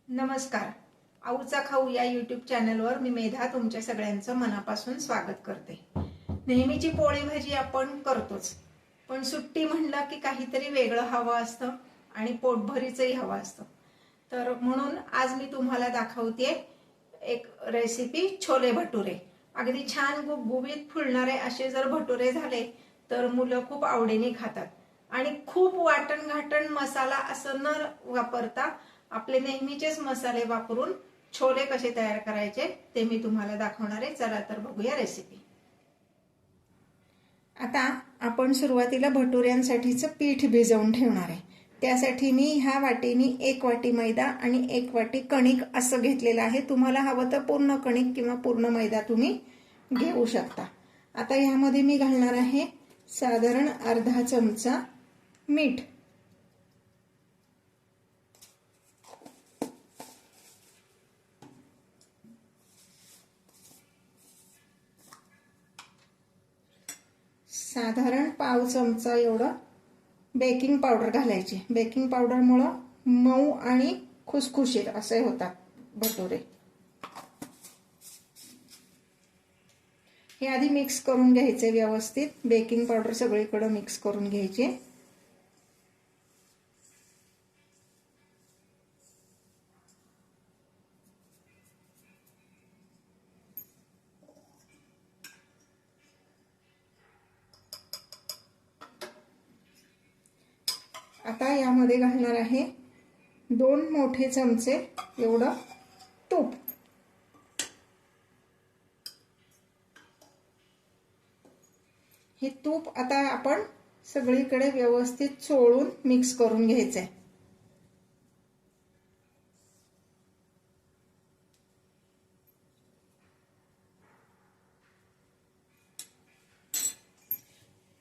नमस्कार. आऊचा खाऊ या यूट्यूब चॅनलवर मी मेधा तुमच्या सगळ्यांचं मनापासून स्वागत करते. नेहमीची पोळी भाजी आपण करतोच, पण सुट्टी म्हणलं की काहीतरी वेगळं हवं असतं आणि पोटभरीचंही हवं असतं. तर म्हणून आज मी तुम्हाला दाखवते एक रेसिपी, छोले भटुरे. अगदी छान गुबगुबीत फुलणारे असे जर भटुरे झाले तर मुलं खूप आवडीने खातात. आणि खूप वाटण घाटण मसाला असं न वापरता आपले नेहमीचेच मसाले वापरून छोले कसे तयार करायचे ते मी तुम्हाला दाखवणार आहे. चला तर बघूया रेसिपी. आता आपण सुरुवातीला भटुऱ्यांसाठीचं पीठ भिजवून ठेवणार आहे. त्यासाठी मी ह्या वाटीनी 1 वाटी मैदा आणि 1 वाटी कणिक असं घेतलेलं आहे. तुम्हाला हवं तर पूर्ण कणिक किंवा पूर्ण मैदा तुम्ही घेऊ शकता. आता ह्यामध्ये मी घालणार आहे साधारण अर्धा चमचा मीठ, साधारण पाव चमचा एवढं बेकिंग पावडर घालायची. बेकिंग पावडरमुळे मऊ आणि खुसखुशीत असे होतात भटुरे. हे आधी मिक्स करून घ्यायचे व्यवस्थित. बेकिंग पावडर सगळीकडे मिक्स करून घ्यायचे. आता यामध्ये घालणार आहे 2 मोठे चमचे एवढं तूप. हे तूप आता आपण सगळीकडे व्यवस्थित चोळून मिक्स करून घ्यायचंय.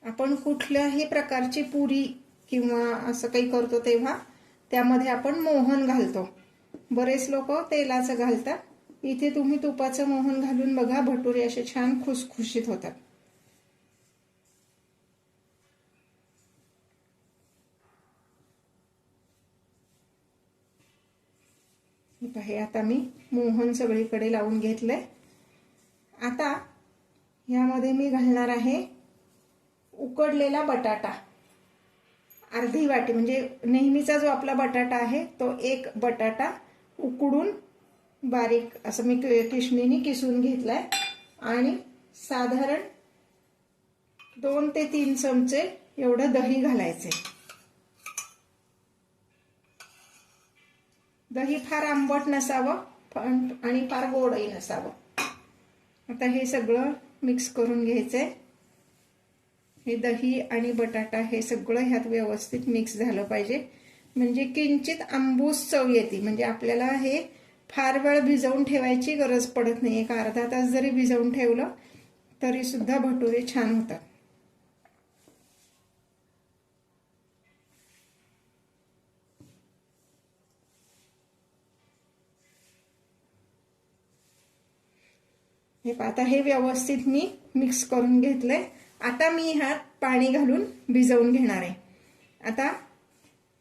आपण कुठल्याही प्रकारची पुरी किंवा असं काही करतो तेव्हा त्यामध्ये आपण मोहन घालतो. बरेच लोक तेलाचं घालतात. इथे तुम्ही तुपाचं मोहन घालून बघा, भटुरे असे छान खुसखुशीत होतात. हे आता मी मोहन सगळीकडे लावून घेतलंय. आता यामध्ये मी घालणार आहे उकडलेला बटाटा. अर्धी वाटी, म्हणजे नेहमीचा जो आपला बटाटा आहे तो 1 बटाटा उकडून बारीक असं मी किशणीने किसून घेतलाय. आणि साधारण 2 ते 3 चमचे एवढं दही घालायचे. दही फार आंबट नसावं आणि फार गोडही नसावं. आता हे सगळं मिक्स करून घ्यायचंय. हे दही आणि बटाटा हे सगळं ह्यात व्यवस्थित मिक्स झालं पाहिजे, म्हणजे किंचित आंबूस चव येते. म्हणजे आपल्याला हे फार वेळ भिजवून ठेवायची गरज पडत नाही. एक अर्धा तास जरी भिजवून ठेवलं तरी सुद्धा भटुरे छान होतात. आता हे व्यवस्थित मी मिक्स करून घेतलंय. आता मी ह्यात पाणी घालून भिजवून घेणार आहे. आता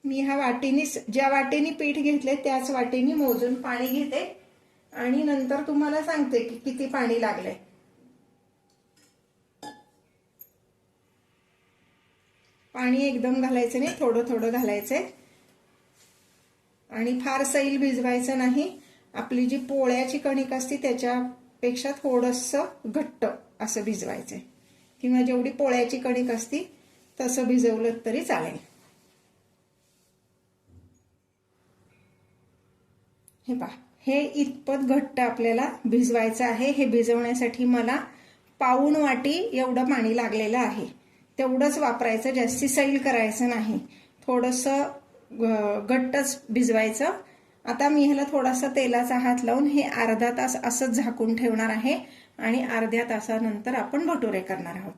मी ह्या वाटीनी, ज्या वाटीनी पीठ घेतले त्याच वाटीनी मोजून पाणी घेते आणि नंतर तुम्हाला सांगते की किती पाणी लागलंय. पाणी एकदम घालायचं नाही, थोडं थोडं घालायचंय. आणि फार सैल भिजवायचं नाही. आपली जी पोळ्याची कणिक असते त्याच्यापेक्षा थोडंसं घट्ट असं भिजवायचंय, किंवा जेवढी पोळ्याची कणिक असती तसं भिजवलं तरी चालेल. हे पहा, हे इतपत घट्ट आपल्याला भिजवायचं आहे. हे भिजवण्यासाठी मला पाऊण वाटी एवढं पाणी लागलेलं आहे. तेवढंच वापरायचं, जास्ती सैल करायचं नाही. थोडंसं घट्टच भिजवायचं. आता मी ह्याला थोडासा तेलाचा हात लावून हे अर्धा तास असंच झाकून ठेवणार आहे आणि अर्ध्या तासानंतर आपण भटुरे करणार आहोत.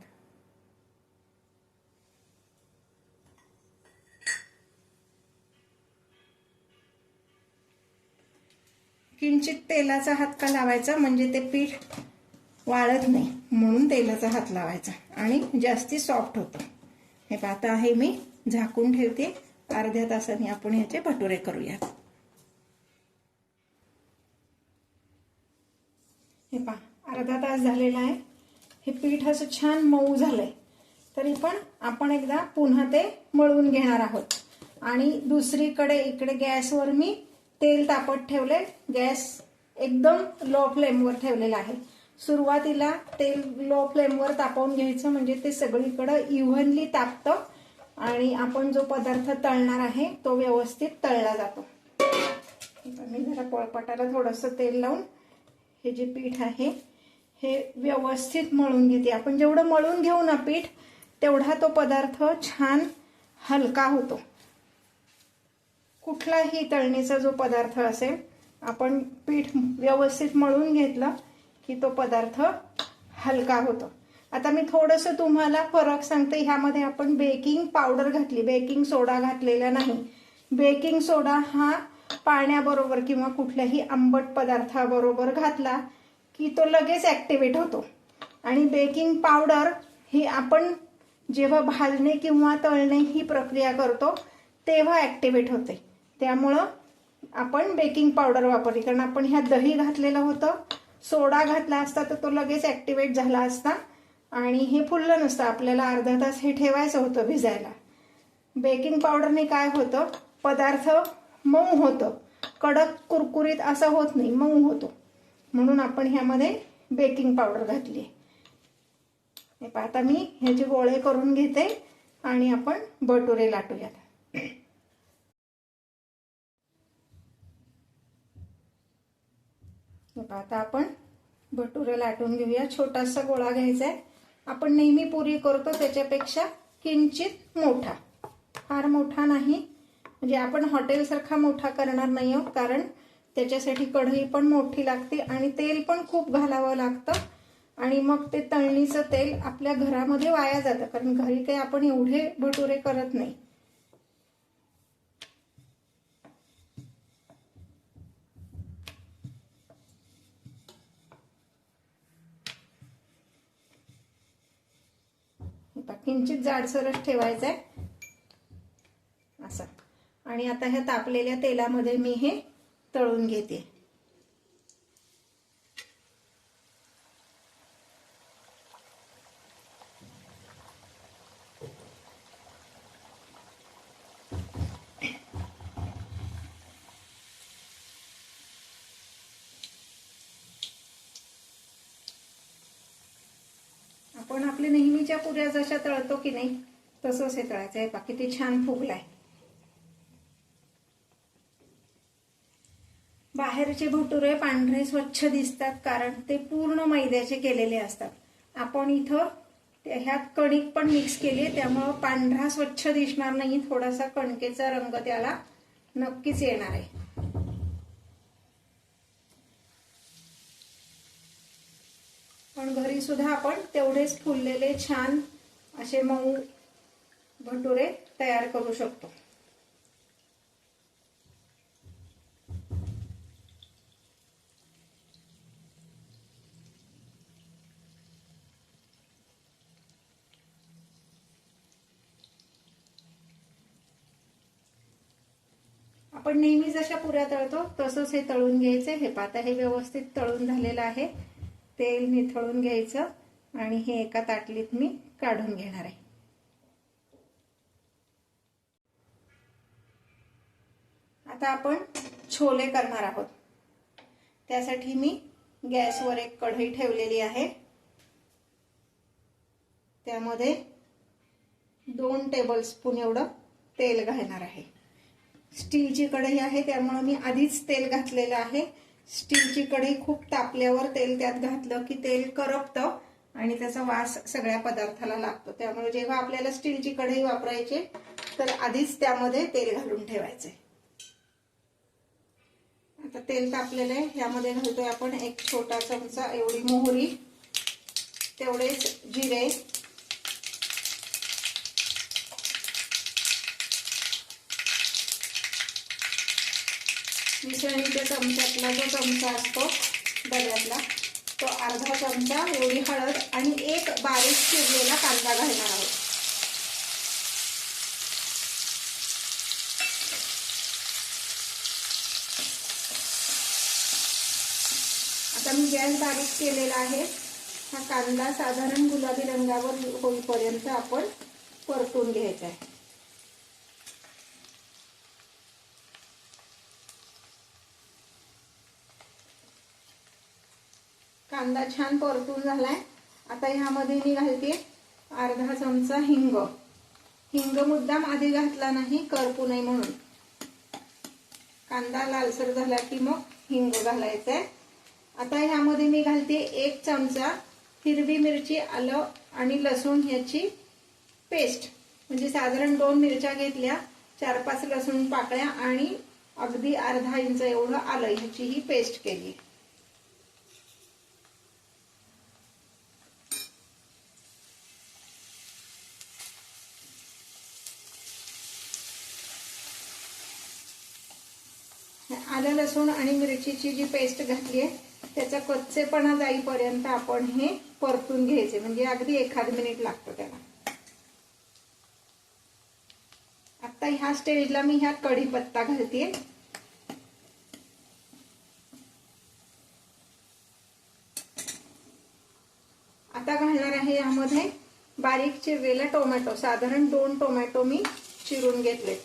किंचित तेलाचा हात का लावायचा, म्हणजे ते पीठ वाळत नाही म्हणून तेलाचा हात लावायचा आणि जास्ती सॉफ्ट होतं. हे आता आहे मी झाकून ठेवते. अर्ध्या तासाने आपण याचे भटुरे करूयात. अर्धा तास झालेला आहे. हे पीठ असं छान मऊ झालंय. तरी पण आपण एकदा पुन्हा ते मळून घेणार आहोत. आणि दुसरीकडे इकडे गॅसवर मी तेल तापत ठेवले. गॅस एकदम लो फ्लेमवर ठेवलेला आहे. सुरुवातीला तेल लो फ्लेमवर तापवून घ्यायचं, म्हणजे ते सगळीकडे इव्हनली तापतं आणि आपण जो पदार्थ तळणार आहे तो व्यवस्थित तळला जातो. मी जरा पोळपाटाला थोडंसं तेल लावून हे जे पीठ आहे हे व्यवस्थित मळून घेते. आपण जेवढं मळून घेऊ ना पीठ, तेवढा तो पदार्थ छान हलका होतो. कुठलाही तळणीचा जो पदार्थ असेल, आपण पीठ व्यवस्थित मळून घेतलं की तो पदार्थ हलका होतो. आता मी थोडंसं तुम्हाला फरक सांगते. ह्यामध्ये आपण बेकिंग पावडर घातली, बेकिंग सोडा घातलेला नाही. बेकिंग सोडा हा पाण्याबरोबर किंवा कुठल्याही आंबट पदार्थाबरोबर घातला की तो लगेच ऍक्टिव्हेट होतो. आणि बेकिंग पावडर ही आपण जेव्हा भाजणे किंवा तळणे ही प्रक्रिया करतो तेव्हा ऍक्टिव्हेट होते. त्यामुळं आपण बेकिंग पावडर वापरली, कारण आपण ह्या दही घातलेलं होतं. सोडा घातला असता तर तो लगेच ऍक्टिव्हेट झाला असता आणि हे फुललं नसतं. आपल्याला अर्धा तास हे ठेवायचं होतं भिजायला. बेकिंग पावडरने काय होतं, पदार्थ मऊ होतं, कडक कुरकुरीत असं होत नाही, मऊ होतो. म्हणून आपण ह्यामध्ये बेकिंग पावडर घातली. हे आता मी ह्याचे गोळे करून घेते आणि आपण भटुरे लाटूयात. आता आपण भटुरे लाटून घेऊया. छोटासा गोळा घ्यायचा आहे. आपण नेहमी पुरी करतो त्याच्यापेक्षा किंचित मोठा, फार मोठा नाही. म्हणजे आपण हॉटेलसारखा मोठा करणार नाही आहोत, कारण त्याच्यासाठी कढई पण मोठी लागते आणि तेल पण खूप घालावं लागतं. आणि मग ते तळणीचं तेल आपल्या घरामध्ये वाया जातं, कारण घरी काही आपण एवढे भटुरे करत नाही. किंचित जाडसरच ठेवायचं आहे असं. आणि आता ह्या तापलेल्या तेलामध्ये मी हे तळून घेते. आपण आपल्या नेहमीच्या पुऱ्या जशा तळतो की नाही तसंच हे तळायचं आहे. बाकी ते छान फुगलाय. बाहेरचे भटुरे पांढरे स्वच्छ दिसतात, कारण ते पूर्ण मैद्याचे केलेले असतात. आपण इथं ह्यात कणिक पण मिक्स केली, त्यामुळं पांढरा स्वच्छ दिसणार नाही. थोडासा कणकेचा रंग त्याला नक्कीच येणार आहे. पण घरी सुद्धा आपण तेवढेच फुललेले छान असे मऊ भटुरे तयार करू शकतो. आपण नेहमी जशा पुऱ्या तळतो तसंच हे तळून घ्यायचे. हे पाता हे व्यवस्थित तळून झालेलं आहे. तेल निथळून घ्यायचं आणि हे एका ताटलीत मी काढून घेणार आहे. आता आपण छोले करणार आहोत. त्यासाठी मी गॅसवर एक कढई ठेवलेली आहे. त्यामध्ये 2 टेबलस्पून एवढं तेल घालणार आहे. स्टीलची कढई आहे त्यामुळे मी आधीच तेल घातलेलं आहे. स्टीलची कढई खूप तापल्यावर तेल त्यात घातलं की तेल करपतं आणि त्याचा वास सगळ्या पदार्थाला लागतो. त्यामुळे जेव्हा आपल्याला स्टीलची कढई वापरायची तर आधीच त्यामध्ये तेल घालून ठेवायचे. आता तेल तापलेलं आहे. यामध्ये घालतोय आपण 1 छोटा चमचा एवढी मोहरी, तेवढेच जिरे, मिसळणीच्या चमच्यातला जो चमचा असतो डब्यातला तो अर्धा चमचा एवढी हळद आणि 1 बारीक चिरलेला कांदा घालणार आहोत. आता आता मी गॅस बारीक केलेला आहे. हा कांदा साधारण गुलाबी रंगावर होईपर्यंत आपण परतून घ्यायचा आहे. कांदा छान परतून झालाय. आता ह्यामध्ये मी घालते अर्धा चमचा हिंग. हिंग मुद्दाम आधी घातला नाही, करपू नये म्हणून. कांदा लालसर झाला की मग हिंग घालायचंय. आता ह्यामध्ये मी घालते 1 चमचा हिरवी मिरची, आलं आणि लसूण ह्याची पेस्ट. म्हणजे साधारण 2 मिरच्या घेतल्या, 4-5 लसूण पाकळ्या आणि अगदी अर्धा इंच एवढं आलं ह्याची ही पेस्ट केली. आलं लसूण आणि मिरचीची जी पेस्ट घातली आहे त्याचा कच्चेपणा जाईपर्यंत आपण हे परतून घ्यायचे. म्हणजे अगदी 1 मिनिट लागतं त्याला. आता ह्या स्टेजला मी ह्या कढीपत्ता घालते. आता घालणार आहे यामध्ये बारीक चिरलेला टोमॅटो. साधारण 2 टोमॅटो मी चिरून घेतले,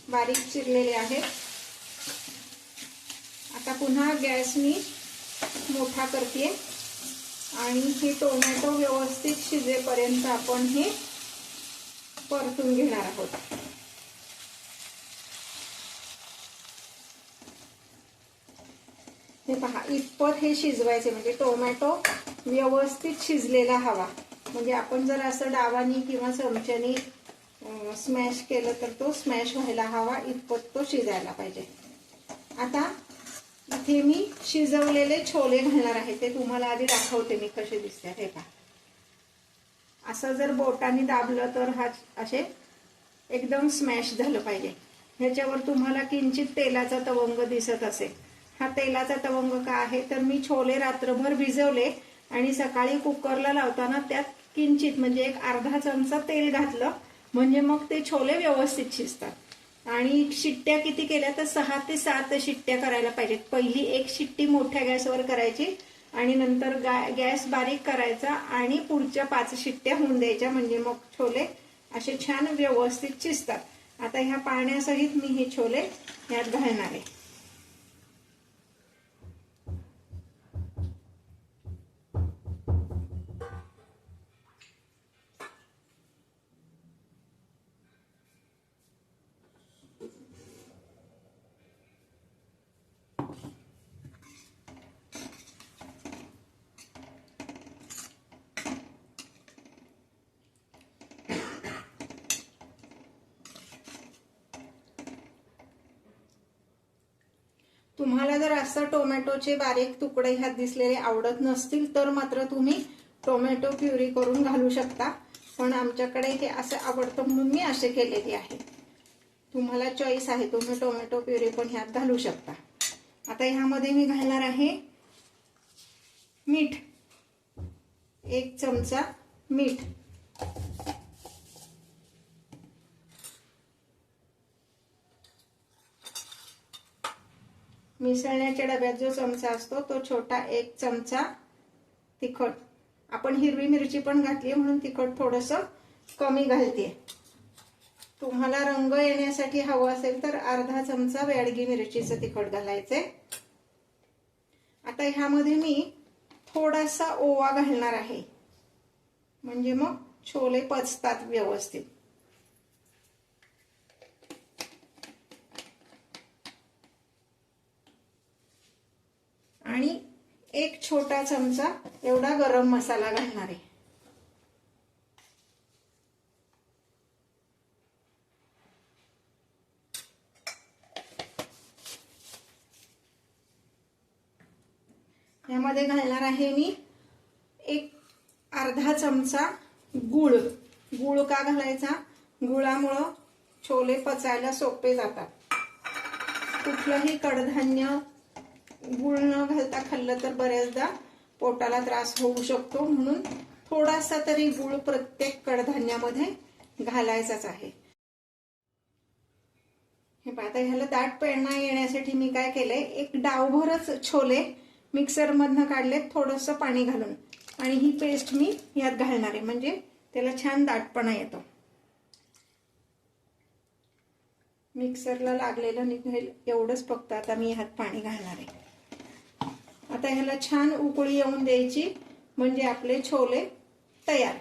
बारीक चिरलेले आहेत. आता पुन्हा गॅस मी मोठा करते आणि हे टोमॅटो व्यवस्थित शिजेपर्यंत आपण हे परतून घेणार आहोत. हे पहा, इतपत हे शिजवायचे. म्हणजे टोमॅटो व्यवस्थित शिजलेला हवा. म्हणजे आपण जर असं डावानी किंवा चमच्यानी स्मॅश केलं तर तो स्मॅश व्हायला हवा, इतपत तो शिजायला पाहिजे. आता इथे मी शिजवलेले छोले घालणार आहे. ते तुम्हाला आधी दाखवते मी कसे दिसतात. हे पहा, असं जर बोटाने दाबलं तर हा असे एकदम स्मॅश झालं पाहिजे. ह्याच्यावर तुम्हाला किंचित तेलाचा तवंग दिसत असेल. हा तेलाचा तवंग का आहे तर मी छोले रात्रभर भिजवले आणि सकाळी कुकरला लावताना त्यात किंचित म्हणजे 1 अर्धा चमचा तेल घातलं. म्हणजे मग ते छोले व्यवस्थित शिजतात. आणि शिट्ट्या किती केल्या तर 6 ते 7 शिट्ट्या करायला पाहिजेत. पहिली 1 शिट्टी मोठ्या गॅसवर करायची आणि नंतर गॅस बारीक करायचा आणि पुढच्या 5 शिट्ट्या होऊन द्यायच्या. म्हणजे मग छोले असे छान व्यवस्थित शिजतात. आता ह्या पाण्यासहित मी हे छोले यात घालणार आहे. तुम्हाला जर असं टोमॅटोचे बारीक तुकडे ह्यात दिसलेले आवडत नसतील तर मात्र तुम्ही टोमॅटो प्युरी करून घालू शकता. पण आमच्याकडे हे असं आवडतं म्हणून मी असे केलेले आहे. तुम्हाला चॉईस आहे, तुम्ही टोमॅटो प्युरी पण ह्यात घालू शकता. आता ह्यामध्ये मी घालणार आहे मीठ. 1 चमचा मीठ. मिसळण्याच्या डब्यात जो चमचा असतो तो छोटा 1 चमचा तिखट. आपण हिरवी मिरची पण घातली म्हणून तिखट थोडंसं कमी घालते. तुम्हाला रंग येण्यासाठी हवं असेल तर अर्धा चमचा बेडगी मिरचीचं तिखट घालायचे. आता ह्यामध्ये मी थोडासा ओवा घालणार आहे. म्हणजे मग छोले पचतात व्यवस्थित. आणि 1 छोटा चमचा एवढा गरम मसाला घालणार आहे. यामध्ये घालणार आहे मी 1 अर्धा चमचा गूळ. गूळ का घालायचा? गुळामुळं छोले पचायला सोपे जातात. कुठलंही कडधान्य गूळ न घालता खाल्लं तर बऱ्याचदा पोटाला त्रास होऊ शकतो. म्हणून थोडासा तरी गूळ प्रत्येक कडधान्यामध्ये घालायचाच आहे. हे पाहता, ह्याला दाटपणा येण्यासाठी मी काय केलंय, 1 डावभरच छोले मिक्सरमधनं काढलेत थोडंसं पाणी घालून, आणि ही पेस्ट मी यात घालणार आहे, म्हणजे त्याला छान दाटपणा येतो. मिक्सरला लागलेलं निघेल एवढंच फक्त आता मी ह्यात पाणी घालणार आहे. आता ह्याला छान उकळी येऊन द्यायची, म्हणजे आपले छोले तयार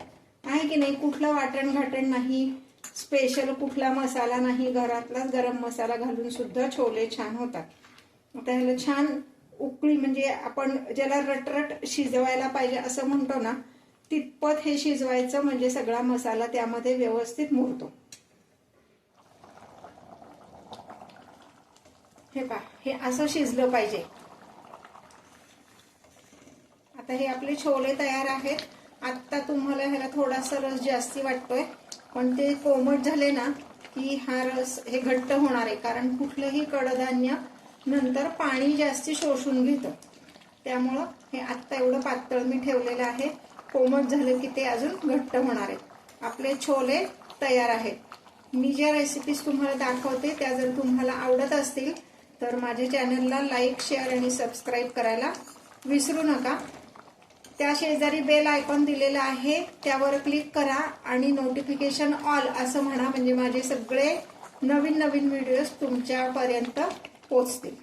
आहे की नाही. कुठलं वाटण घाटण नाही, स्पेशल कुठला मसाला नाही, घरातलाच गरम मसाला घालून सुद्धा छोले छान होतात. आता ह्याला छान उकळी, म्हणजे आपण ज्याला रटरट शिजवायला पाहिजे असं म्हणतो ना, तितपत हे शिजवायचं, म्हणजे सगळा मसाला त्यामध्ये व्यवस्थित मुरतो. हे पहा, हे असं शिजलं पाहिजे. आता हे आपले छोले तयार आहेत. आता तुम्हाला ह्याला थोडासा रस जास्ती वाटतोय, पण ते कोमट झाले ना की हा रस हे घट्ट होणार आहे, कारण कुठलंही कडधान्य नंतर पाणी जास्ती शोषून घेतं. त्यामुळं हे आत्ता एवढं पातळ मी ठेवलेलं आहे. कोमट झालं की ते अजून घट्ट होणार आहे. आपले छोले तयार आहेत. मी ज्या रेसिपीज तुम्हाला दाखवते त्या जर तुम्हाला आवडत असतील तर माझ्या चॅनलला लाईक, शेअर आणि सबस्क्राईब करायला विसरू नका. त्या शेजारी बेल आयकॉन दिलेला आहे, त्यावर क्लिक करा आणि नोटिफिकेशन ऑल असं म्हणा, म्हणजे माझे सगळे नवीन नवीन व्हिडिओज तुमच्यापर्यंत पोहोचतील.